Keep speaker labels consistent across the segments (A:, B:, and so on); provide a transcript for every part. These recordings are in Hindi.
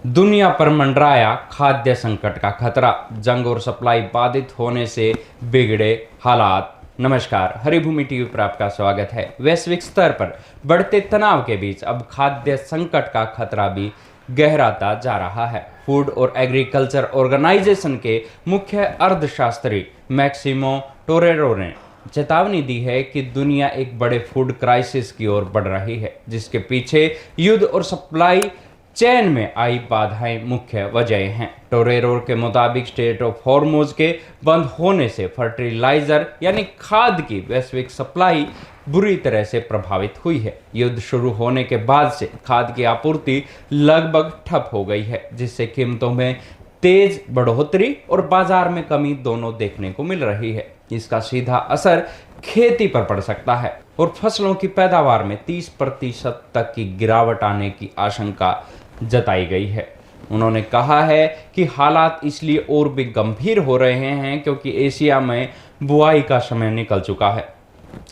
A: दुनिया पर मंडराया खाद्य संकट का खतरा, जंग और सप्लाई बाधित होने से बिगड़े हालात। नमस्कार, हरिभूमि टीवी पर आपका स्वागत है। वैश्विक स्तर पर बढ़ते तनाव के बीच अब खाद्य संकट का खतरा भी गहराता जा रहा है। फूड और एग्रीकल्चर ऑर्गेनाइजेशन के मुख्य अर्थशास्त्री मैक्सिमो टोरेरो ने चेतावनी दी है कि दुनिया एक बड़े फूड क्राइसिस की ओर बढ़ रही है, जिसके पीछे युद्ध और सप्लाई चैन में आई बाधाएं मुख्य वजह हैं। टोरेरो के मुताबिक स्ट्रेट ऑफ हॉर्मुज के बंद होने से फर्टिलाइजर यानी खाद की वैश्विक सप्लाई बुरी तरह से प्रभावित हुई है। युद्ध शुरू होने के बाद से खाद की आपूर्ति लगभग ठप हो गई है, जिससे कीमतों में तेज बढ़ोतरी और बाजार में कमी दोनों देखने को मिल रही है। इसका सीधा असर खेती पर पड़ सकता है और फसलों की पैदावार में 30% तक की गिरावट आने की आशंका जताई गई है। उन्होंने कहा है कि हालात इसलिए और भी गंभीर हो रहे हैं क्योंकि एशिया में बुआई का समय निकल चुका है।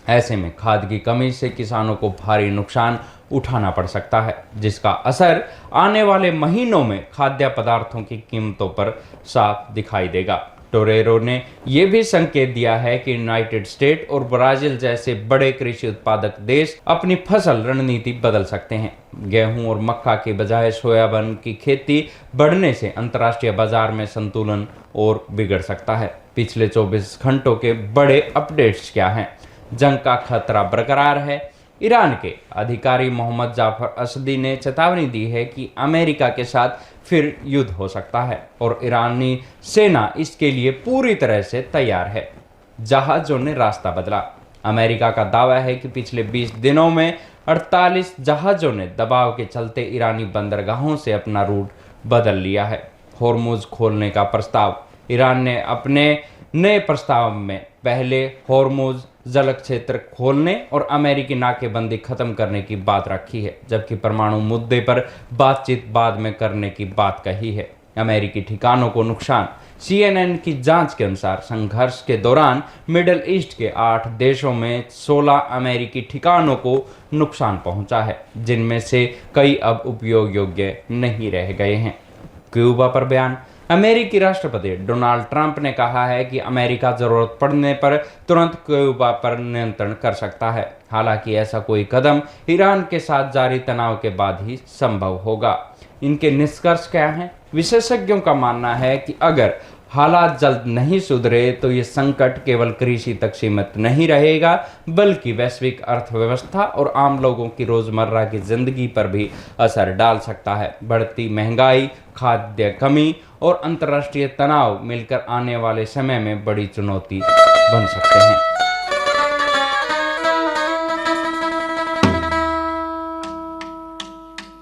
A: ऐसे में खाद की कमी से किसानों को भारी नुकसान उठाना पड़ सकता है, जिसका असर आने वाले महीनों में खाद्य पदार्थों की कीमतों पर साफ दिखाई देगा। टोरेरो ने यह भी संकेत दिया है कि यूनाइटेड स्टेट और ब्राजील जैसे बड़े कृषि उत्पादक देश अपनी फसल रणनीति बदल सकते हैं। गेहूं और मक्का के बजाय सोयाबीन की खेती बढ़ने से अंतर्राष्ट्रीय बाजार में संतुलन और बिगड़ सकता है। पिछले 24 घंटों के बड़े अपडेट्स क्या हैं? जंग का खतरा बरकरार है। ईरान के अधिकारी मोहम्मद जाफर असदी ने चेतावनी दी है कि अमेरिका के साथ फिर युद्ध हो सकता है और ईरानी सेना इसके लिए पूरी तरह से तैयार है। जहाजों ने रास्ता बदला। अमेरिका का दावा है कि पिछले 20 दिनों में 48 जहाजों ने दबाव के चलते ईरानी बंदरगाहों से अपना रूट बदल लिया है। हॉर्मुज खोलने का प्रस्ताव। ईरान ने अपने नए प्रस्ताव में पहले हॉर्मुज जल क्षेत्र खोलने और अमेरिकी नाकेबंदी खत्म करने की बात रखी है, जबकि परमाणु मुद्दे पर बातचीत बाद में करने की बात कही है। अमेरिकी ठिकानों को नुकसान। CNN की जांच के अनुसार संघर्ष के दौरान मिडिल ईस्ट के 8 देशों में 16 अमेरिकी ठिकानों को नुकसान पहुंचा है, जिनमें से कई अब उपयोग योग्य नहीं रह गए हैं। क्यूबा पर बयान। अमेरिकी राष्ट्रपति डोनाल्ड ट्रंप ने कहा है कि अमेरिका जरूरत पड़ने पर तुरंत क्यूबा पर नियंत्रण कर सकता है। हालांकि ऐसा कोई कदम ईरान के साथ जारी तनाव के बाद ही संभव होगा। इनके निष्कर्ष क्या हैं? विशेषज्ञों का मानना है कि अगर हालात जल्द नहीं सुधरे तो ये संकट केवल कृषि तक सीमित नहीं रहेगा, बल्कि वैश्विक अर्थव्यवस्था और आम लोगों की रोजमर्रा की जिंदगी पर भी असर डाल सकता है। बढ़ती महंगाई, खाद्य कमी और अंतर्राष्ट्रीय तनाव मिलकर आने वाले समय में बड़ी चुनौती बन सकते हैं।